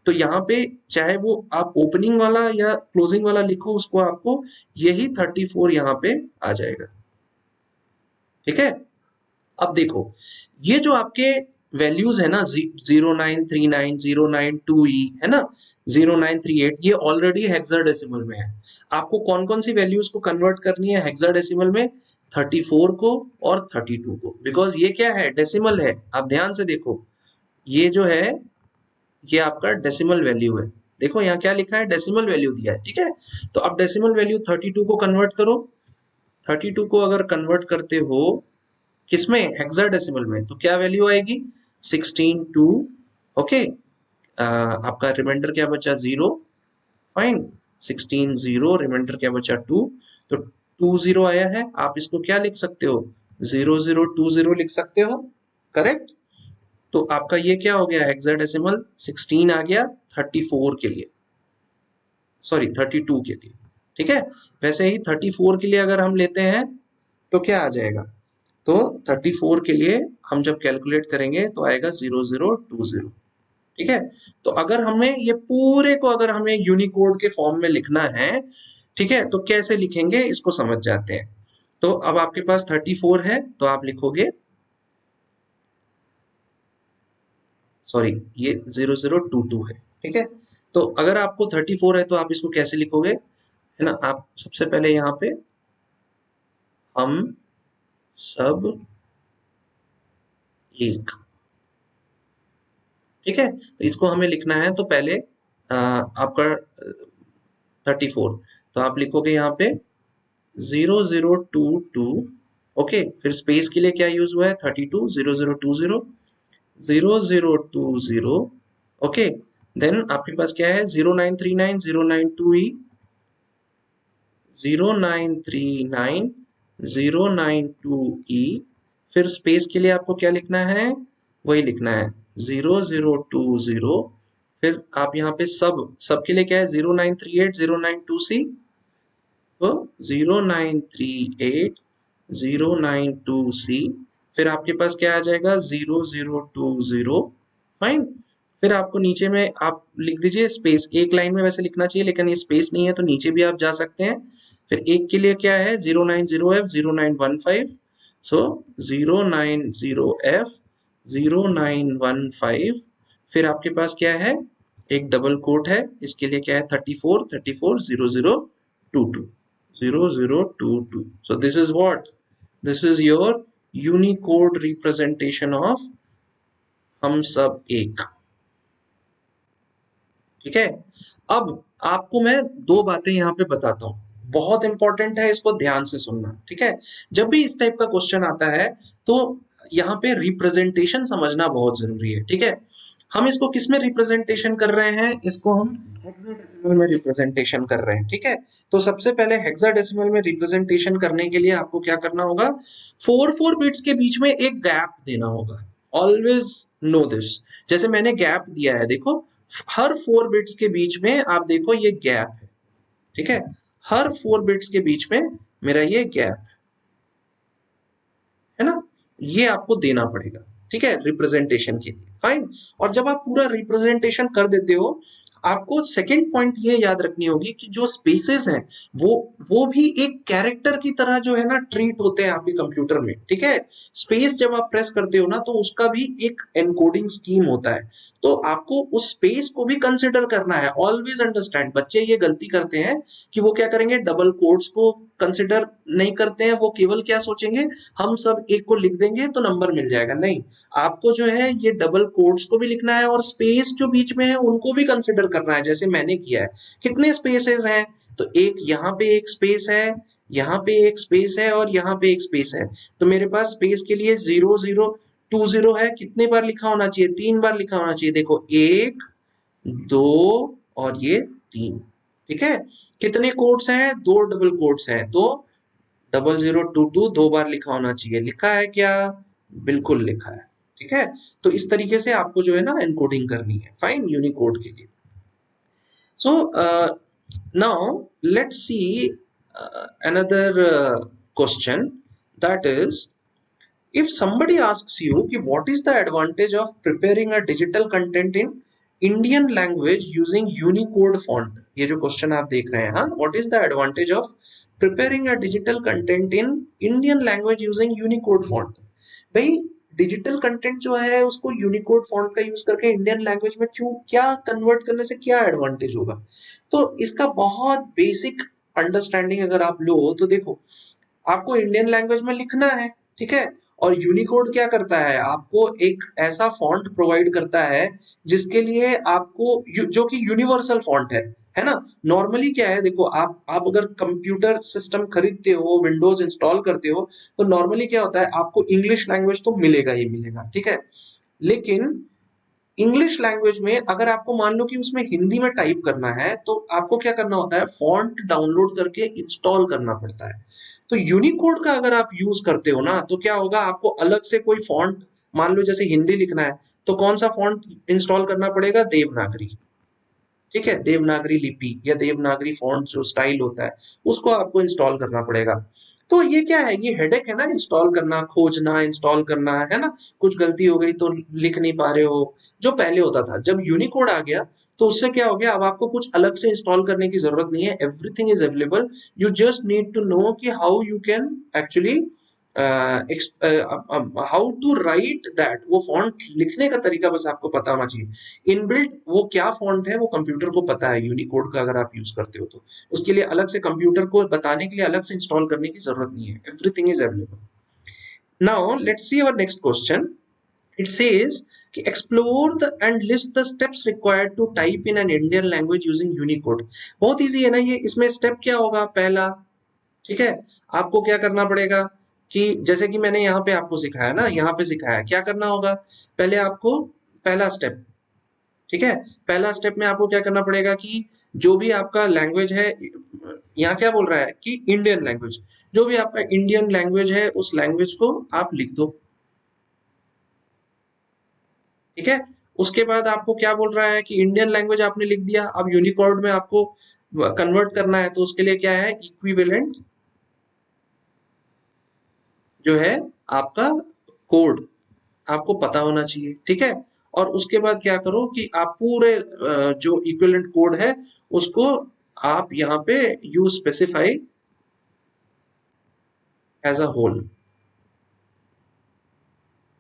Speaker 1: तो यहाँ पे चाहे वो आप ओपनिंग वाला या क्लोजिंग वाला लिखो, उसको आपको यही 34 यहाँ पे आ जाएगा। ठीक है, अब देखो ये जो आपके वैल्यूज है ना 0939 092E है ना 0938, ये ऑलरेडी हेक्साडेसिमल में है। आपको कौन कौन सी वैल्यूज को कन्वर्ट करनी है हेक्साडेसिमल में? 34 को और 32 को, बिकॉज ये क्या है, डेसिमल है। आप ध्यान से देखो, ये जो है ये आपका डेसिमल वैल्यू है। देखो यहाँ क्या लिखा है, डेसिमल वैल्यू दिया है, ठीक है। तो अब डेसिमल वैल्यू 32 को कन्वर्ट करो। 32 को अगर कन्वर्ट करते हो किसमें, हेक्साडेसिमल में, तो क्या वैल्यू आएगी 16 2। ओके, आपका रिमाइंडर क्या बचा 0, फाइन 16 0, रिमाइंडर क्या बचा 2, तो 2 0 आया है। आप इसको क्या लिख सकते हो, 0 0 2 0 लिख सकते हो, करेक्ट। तो आपका ये क्या हो गया, हेक्साडेसिमल 16 आ गया 34 के लिए, सॉरी 32 के लिए, ठीक है। वैसे ही 34 के लिए अगर हम लेते हैं तो क्या आ जाएगा, तो 34 के लिए हम जब कैलकुलेट करेंगे तो आएगा 0020, ठीक है। तो अगर हमें ये पूरे को अगर हमें यूनिकोड के फॉर्म में लिखना है, ठीक है, तो कैसे लिखेंगे इसको समझ जाते हैं। तो अब आपके पास 34 है तो आप लिखोगे, सॉरी ये 0022 है, ठीक है। तो अगर आपको 34 है तो आप इसको कैसे लिखोगे, है ना, आप सबसे पहले यहाँ पे हम सब एक, ठीक है। तो इसको हमें लिखना है तो पहले आपका 34, तो आप लिखोगे यहाँ पे 0022, ओके, फिर स्पेस के लिए क्या यूज हुआ है 32, 0020 0020, ओके। देन आपके पास क्या है 0939 092E 0939 092E, फिर स्पेस के लिए आपको क्या लिखना है, वही लिखना है 0020, फिर आप यहाँ पे सब के लिए क्या है 0938 092C, तो 0938 092C, फिर आपके पास क्या आ जाएगा 0020, फाइन। फिर आपको नीचे में आप लिख दीजिए स्पेस, एक लाइन में वैसे लिखना चाहिए लेकिन ये स्पेस नहीं है तो नीचे भी आप जा सकते हैं। फिर एक के लिए क्या है 090F 0915, सो 090F 0915, फिर आपके पास क्या है एक डबल कोट है, इसके लिए क्या है 34 34 0022 0022, so this is what, this is your unicode representation of हम सब एक, ठीक है। अब आपको मैं दो बातें यहाँ पे बताता हूँ, बहुत इंपॉर्टेंट है, इसको ध्यान से सुनना, ठीक है। जब भी इस टाइप का क्वेश्चन आता है तो यहाँ पे रिप्रेजेंटेशन समझना बहुत जरूरी है, ठीक है। हम इसको किस में रिप्रेजेंटेशन कर रहे हैं, इसको हम हेक्साडेसिमल में रिप्रेजेंटेशन कर रहे हैं, ठीक है। तो सबसे पहले हेक्साडेसिमल में रिप्रेजेंटेशन करने के लिए आपको क्या करना होगा, 4 बिट्स के बीच में एक गैप देना होगा, ऑलवेज नो दिस। जैसे मैंने गैप दिया है, देखो हर 4 बिट्स के बीच में आप देखो ये गैप है, ठीक है, हर 4 बिट्स के बीच में मेरा ये गैप है ना, ये आपको देना पड़ेगा, ठीक है, रिप्रेजेंटेशन के लिए, फाइन। और जब आप पूरा रिप्रेजेंटेशन कर देते हो, आपको सेकंड पॉइंट ये याद रखनी होगी कि जो स्पेसेस हैं वो वो भी एक कैरेक्टर की तरह जो है ना ट्रीट होते हैं आपके कंप्यूटर में, ठीक है। स्पेस जब आप प्रेस करते हो ना तो उसका भी एक एनकोडिंग स्कीम होता है, तो आपको उस स्पेस को भी कंसिडर करना है, ऑलवेज अंडरस्टैंड। बच्चे ये गलती करते हैं कि वो क्या करेंगे, डबल कोट्स को कंसिडर नहीं करते हैं, वो केवल क्या सोचेंगे हम सब एक को लिख देंगे तो नंबर मिल जाएगा, नहीं, आपको जो है ये डबल कोट्स को भी लिखना है और स्पेस जो बीच में है उनको भी कंसिडर करना है, जैसे मैंने किया है। कितने स्पेसेस हैं, तो एक यहाँ पे एक स्पेस है, यहाँ पे एक स्पेस है और यहाँ पे एक स्पेस है, तो मेरे पास स्पेस के लिए 0020 है, कितने बार लिखा होना चाहिए, 3 बार लिखा होना चाहिए, देखो 1 2 और ये 3, ठीक है। कितने कोट्स हैं, 2 डबल कोट्स हैं, तो 0022 2 बार लिखा होना चाहिए, लिखा है क्या, बिल्कुल लिखा है, ठीक है। तो इस तरीके से आपको जो है ना एनकोडिंग करनी है, फाइन, यूनिकोड के लिए। सो now let's see another question, that is, if somebody asks you कि what is the advantage of preparing a digital content in Indian language using Unicode font, ये जो क्वेश्चन आप देख रहे हैं, हाँ, what is the advantage of preparing a digital content in Indian language using Unicode font, भाई digital content जो है उसको यूनिकोड फॉन्ट का यूज करके इंडियन लैंग्वेज में क्यों, क्या कन्वर्ट करने से क्या एडवांटेज होगा? तो इसका बहुत बेसिक अंडरस्टैंडिंग अगर आप लो तो देखो, आपको इंडियन लैंग्वेज में लिखना है, ठीक है, और यूनिकोड क्या करता है, आपको एक ऐसा फॉन्ट प्रोवाइड करता है जिसके लिए आपको जो कि यूनिवर्सल फॉन्ट है ना। नॉर्मली क्या है, देखो आप अगर कंप्यूटर सिस्टम खरीदते हो, विंडोज इंस्टॉल करते हो, तो नॉर्मली क्या होता है, आपको इंग्लिश लैंग्वेज तो मिलेगा ही मिलेगा, ठीक है, लेकिन इंग्लिश लैंग्वेज में अगर आपको मान लो कि उसमें हिंदी में टाइप करना है, तो आपको क्या करना होता है, फॉन्ट डाउनलोड करके इंस्टॉल करना पड़ता है। तो यूनिकोड का अगर आप यूज करते हो ना, तो क्या होगा, आपको अलग से कोई फॉन्ट, मान लो जैसे हिंदी लिखना है, तो कौन सा फॉन्ट इंस्टॉल करना पड़ेगा, देवनागरी, ठीक है, देवनागरी लिपि या देवनागरी फॉन्ट जो स्टाइल होता है, उसको आपको इंस्टॉल करना पड़ेगा। तो ये क्या है, ये हेडेक है ना, इंस्टॉल करना, खोजना, इंस्टॉल करना, है ना, कुछ गलती हो गई तो लिख नहीं पा रहे हो, जो पहले होता था। जब यूनिकोड आ गया तो उससे क्या हो गया, अब आपको कुछ अलग से इंस्टॉल करने की जरूरत नहीं है, everything is available. You just need to know कि how you can actually how to write that, वो फॉन्ट लिखने का तरीका बस आपको पता होना चाहिए। इनबिल्ट वो क्या फॉन्ट है वो कंप्यूटर को पता है, यूनिकोड का अगर आप यूज करते हो तो उसके लिए अलग से कंप्यूटर को बताने के लिए अलग से इंस्टॉल करने की जरूरत नहीं है, everything is available. Now let's see our next question. It says कि explore the and list the steps required to type in an Indian language using Unicode. बहुत इजी है ना ये, इसमें स्टेप क्या होगा, पहला, ठीक है, आपको क्या करना पड़ेगा कि जैसे कि मैंने यहाँ पे आपको सिखाया ना, यहाँ पे सिखाया क्या करना होगा, पहले आपको, पहला स्टेप, ठीक है, पहला स्टेप में आपको क्या करना पड़ेगा कि जो भी आपका लैंग्वेज है, यहाँ क्या बोल रहा है कि इंडियन लैंग्वेज, जो भी आपका इंडियन लैंग्वेज है उस लैंग्वेज को आप लिख दो, ठीक है। उसके बाद आपको क्या बोल रहा है कि इंडियन लैंग्वेज आपने लिख दिया, अब यूनिकोड में आपको कन्वर्ट करना है, तो उसके लिए क्या है, इक्विवेलेंट जो है आपका कोड आपको पता होना चाहिए, ठीक है। और उसके बाद क्या करो कि आप पूरे जो इक्विवेलेंट कोड है उसको आप यहाँ पे you specify as a whole.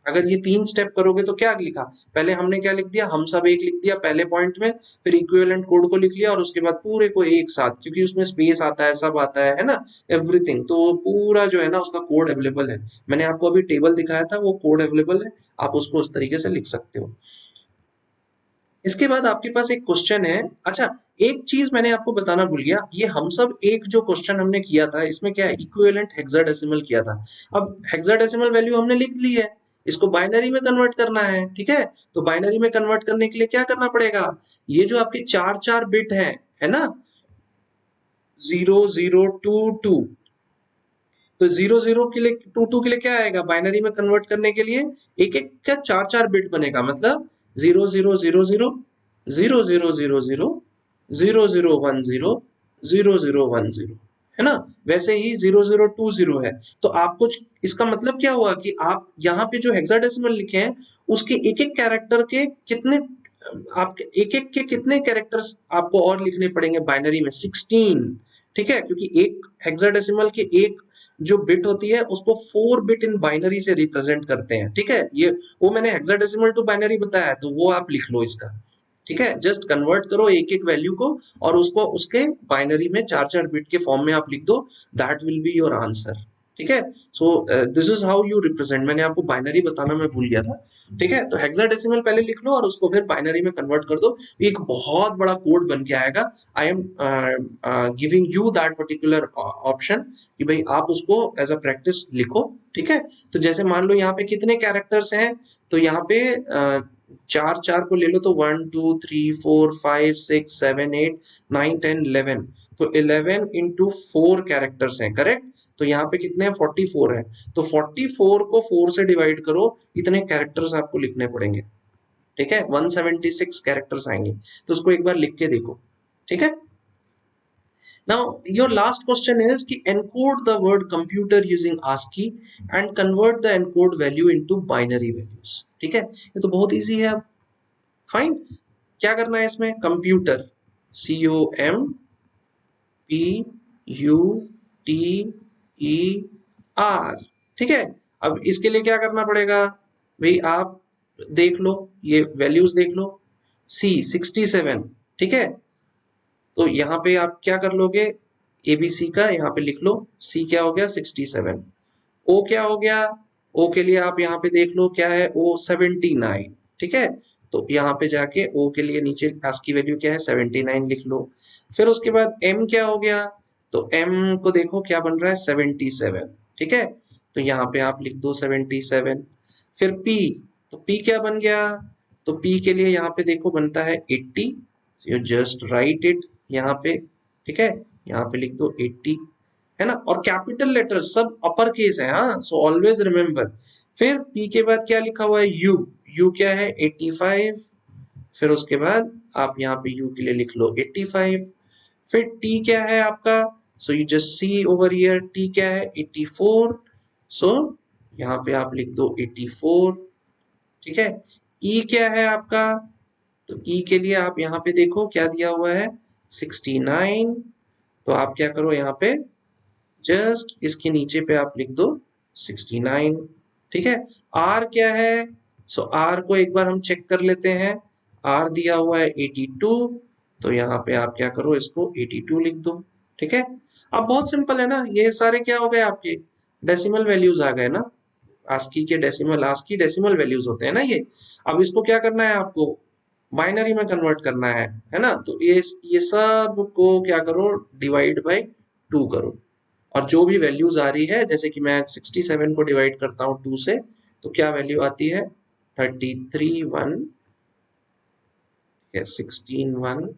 Speaker 1: अगर ये तीन स्टेप करोगे तो क्या लिखा, पहले हमने क्या लिख दिया, हम सब एक लिख दिया पहले पॉइंट में, फिर इक्विवेलेंट कोड को लिख लिया, और उसके बाद पूरे को एक साथ, क्योंकि उसमें स्पेस आता है, सब आता है ना, एवरीथिंग, तो पूरा जो है ना उसका कोड अवेलेबल है। मैंने आपको अभी टेबल दिखाया था, वो कोड अवेलेबल है, आप उसको उस तरीके से लिख सकते हो। इसके बाद आपके पास एक क्वेश्चन है, अच्छा, एक चीज मैंने आपको बताना भूल गया, ये हम सब एक जो क्वेश्चन हमने किया था, इसमें क्या है, इक्विवेलेंट हेक्साडेसिमल किया था। अब हेक्साडेसिमल वैल्यू हमने लिख ली है, इसको बाइनरी में कन्वर्ट करना है, ठीक है। तो बाइनरी में कन्वर्ट करने के लिए क्या करना पड़ेगा, ये जो आपके चार चार बिट है ना, 0022, तो 00 के लिए, 22 के लिए क्या आएगा, बाइनरी में कन्वर्ट करने के लिए एक एक क्या चार चार बिट बनेगा, मतलब 0000, 0000, 0010, 0010, है ना। वैसे ही 0020 है। तो आपको इसका मतलब क्या हुआ कि आप यहाँ पे जो हेक्साडेसिमल लिखे हैं उसके एक एक कैरेक्टर के कितने, आपके एक एक के कितने कैरेक्टर्स आपको और लिखने पड़ेंगे बाइनरी में, 16, ठीक है, क्योंकि एक हेक्साडेसिमल के एक जो बिट होती है उसको 4 बिट इन बाइनरी से रिप्रेजेंट करते हैं, ठीक है। ये वो मैंने हेक्साडेसिमल टू बाइनरी बताया है, तो वो आप लिख लो इसका, ठीक है। जस्ट कन्वर्ट करो एक एक वैल्यू को और उसको उसके बाइनरी में चार चार बिट के फॉर्म में आप लिख दो, that will be your answer, ठीक है। सो this is how you represent, मैंने आपको बाइनरी बताना मैं भूल गया था, ठीक है। तो हेक्साडेसिमल पहले लिख लो और उसको फिर बाइनरी में कन्वर्ट कर दो, एक बहुत बड़ा कोड बन के आएगा। I am giving you that particular option कि भाई आप उसको एज अ प्रैक्टिस लिखो, ठीक है। तो जैसे मान लो यहाँ पे कितने कैरेक्टर्स हैं, तो यहाँ पे चार चार को ले लो, तो 1 2 3 4 5 6 7 8 9 10 11, तो 11 इंटू 4 कैरेक्टर्स हैं, करेक्ट। तो यहाँ पे कितने हैं, 44 है, तो 44 को 4 से डिवाइड करो, इतने कैरेक्टर्स आपको लिखने पड़ेंगे, ठीक है, 176 कैरेक्टर्स आएंगे। तो उसको एक बार लिख के देखो, ठीक है। Now, your last question is कि encode the word computer using ASCII and convert the encode value into binary values, ठीक है। ये तो बहुत इजी है। अब फाइन, क्या करना है इसमें, कंप्यूटर, COMPUTER, ठीक है। अब इसके लिए क्या करना पड़ेगा, भाई आप देख लो, ये वैल्यूज देख लो, सी 67, ठीक है। तो यहाँ पे आप क्या कर लोगे, एबीसी का यहाँ पे लिख लो, सी क्या हो गया 67, ओ क्या हो गया, ओ के लिए आप यहाँ पे देख लो क्या है, ओ 79, ठीक है। तो यहाँ पे जाके ओ के लिए नीचे आस्की वैल्यू क्या है 79 लिख लो। फिर उसके बाद एम क्या हो गया, तो एम को देखो क्या बन रहा है 77, ठीक है। तो यहाँ पे आप लिख दो 77। फिर पी, तो पी क्या बन गया, तो पी के लिए यहाँ पे देखो बनता है 80, यू जस्ट राइट इट यहाँ पे, ठीक है। यहाँ पे लिख दो 80, है ना। और कैपिटल लेटर सब अपर केस है, हाँ, सो ऑलवेज रिमेम्बर। फिर पी के बाद क्या लिखा हुआ है, यू, यू क्या है 85। फिर उसके बाद आप यहाँ पे यू के लिए लिख लो 85। फिर टी क्या है आपका, so you just see over here, T क्या है 84, सो यहाँ पे आप लिख दो 84, ठीक है। ई क्या है आपका, तो ई के लिए आप यहाँ पे देखो क्या दिया हुआ है 69, तो आप क्या करो यहाँ पे जस्ट इसके नीचे पे आप लिख दो 69, ठीक है। आर क्या है, सो आर को एक बार हम चेक कर लेते हैं, आर दिया हुआ है 82, तो यहाँ पे आप क्या करो इसको 82 लिख दो, ठीक है। अब बहुत सिंपल है ना, ये सारे क्या हो गए आपके डेसिमल वैल्यूज आ गए ना, आस्की के डेसिमल, आस्की डेसिमल वैल्यूज होते हैं ना ये। अब इसको क्या करना है आपको, बाइनरी में कन्वर्ट करना है ना। तो ये सब को क्या करो, डिवाइड बाय 2 करो, और जो भी वैल्यूज आ रही है, जैसे कि मैं 67 को डिवाइड करता हूँ 2 से, तो क्या वैल्यू आती है 33 1, 16 1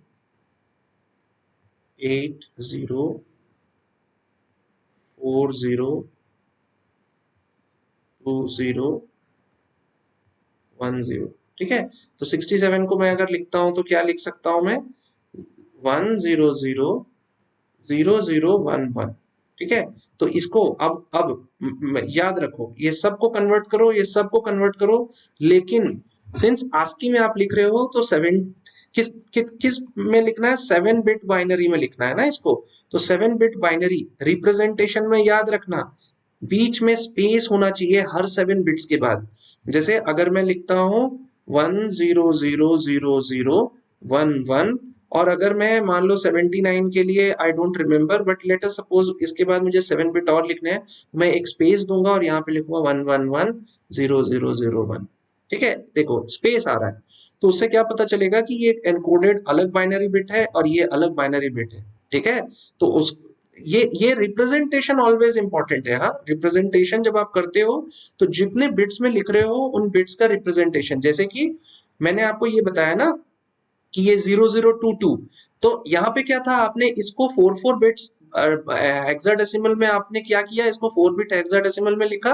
Speaker 1: 8 0 4 0 2 0 1 0, ठीक है। तो 67 को मैं अगर लिखता हूं तो क्या लिख सकता हूं मैं 1 0 0 0 0 1 1, ठीक है। तो इसको अब याद रखो, ये सब को कन्वर्ट करो, ये सब को कन्वर्ट करो, लेकिन सिंस आस्की में आप लिख रहे हो तो सेवन किस में लिखना है, 7 बिट बाइनरी में लिखना है ना इसको। तो 7 बिट बाइनरी रिप्रेजेंटेशन में याद रखना, बीच में स्पेस होना चाहिए हर 7 बिट्स के बाद। जैसे अगर मैं लिखता हूं 1 0 0 0 0 1 1, और अगर मैं मान लो 79 के लिए I don't remember, but let us suppose इसके बाद मुझे 7 बिट और लिखने हैं, मैं एक स्पेस दूंगा और यहाँ पे लिखूंगा 1 1 1 0 0 0 1, ठीक है। देखो स्पेस आ रहा है, तो उससे क्या पता चलेगा कि ये एनकोडेड अलग बाइनरी बिट है और ये अलग बाइनरी बिट है, ठीक है। तो उस ये रिप्रेजेंटेशन ऑलवेज इंपॉर्टेंट है, हाँ। रिप्रेजेंटेशन जब आप करते हो तो जितने बिट्स में लिख रहे हो उन बिट्स का रिप्रेजेंटेशन, जैसे कि मैंने आपको ये बताया ना कि ये 0022, तो यहाँ पे क्या था, आपने इसको 4 बिट्स हेक्साडेसिमल में आपने क्या किया, इसको 4 बिट हेक्साडेसिमल में लिखा,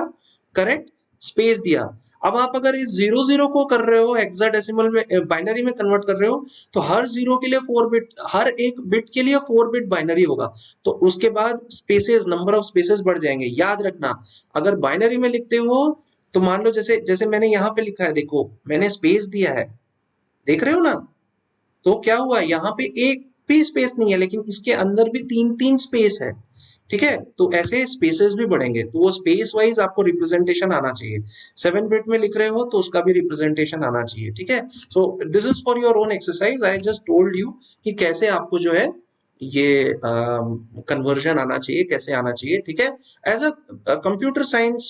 Speaker 1: करेक्ट, स्पेस दिया। अब आप अगर इस 00 को कर रहे हो हेक्साडेसिमल में, बाइनरी में कन्वर्ट कर रहे हो, तो हर 0 के लिए 4 बिट, हर एक बिट के लिए 4 बिट बाइनरी होगा, तो उसके बाद स्पेसेस, नंबर ऑफ स्पेसेस बढ़ जाएंगे। याद रखना, अगर बाइनरी में लिखते हो तो मान लो जैसे जैसे मैंने यहाँ पे लिखा है, देखो मैंने स्पेस दिया है, देख रहे हो ना। तो क्या हुआ, यहाँ पे एक भी स्पेस नहीं है, लेकिन इसके अंदर भी 3 3 स्पेस है, ठीक है। तो ऐसे स्पेसेस भी बढ़ेंगे, तो वो स्पेस वाइज आपको रिप्रेजेंटेशन आना चाहिए। 7 बिट में लिख रहे हो तो उसका भी रिप्रेजेंटेशन आना चाहिए, ठीक है। सो this is for your own exercise, I just told you कि कैसे आपको जो है ये कन्वर्जन आना चाहिए, कैसे आना चाहिए, ठीक है। As a computer science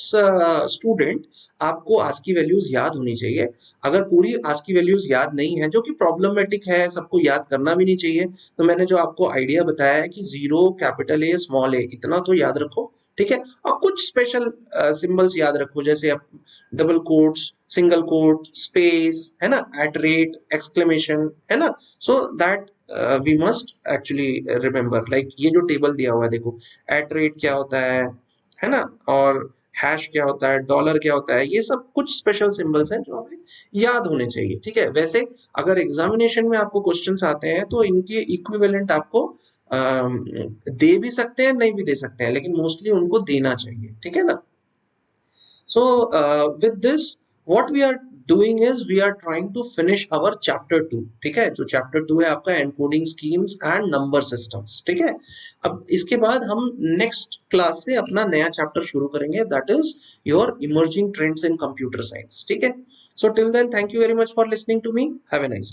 Speaker 1: student आपको आस्की वैल्यूज याद होनी चाहिए। अगर पूरी आस्की वैल्यूज याद नहीं है, जो कि प्रॉब्लमेटिक है, सबको याद करना भी नहीं चाहिए, तो मैंने जो आपको आइडिया बताया है कि 0 कैपिटल ए स्मॉल ए इतना तो याद रखो, ठीक है। और कुछ स्पेशल सिंबल्स याद रखो, जैसे double quotes, single quote, space, है ना, एट रेट, एक्सक्लेमेशन, है ना। So that we must actually remember, like ये जो टेबल दिया हुआ है देखो, एट रेट क्या होता है ना, और हैश क्या होता है, डॉलर क्या होता है, ये सब कुछ स्पेशल सिंबल्स हैं जो हमें याद होने चाहिए, ठीक है। वैसे अगर एग्जामिनेशन में आपको क्वेश्चंस आते हैं तो इनके इक्विवेलेंट आपको दे भी सकते हैं, नहीं भी दे सकते हैं, लेकिन मोस्टली उनको देना चाहिए, ठीक है ना। So with this, what we are doing is we are trying to finish our chapter 2, ठीक है, जो चैप्टर 2 है आपका encoding schemes and number systems, ठीक है। अब इसके बाद हम नेक्स्ट क्लास से अपना नया चैप्टर शुरू करेंगे, that is your emerging trends in computer science, ठीक है। So till then thank you very much for listening to me, have a nice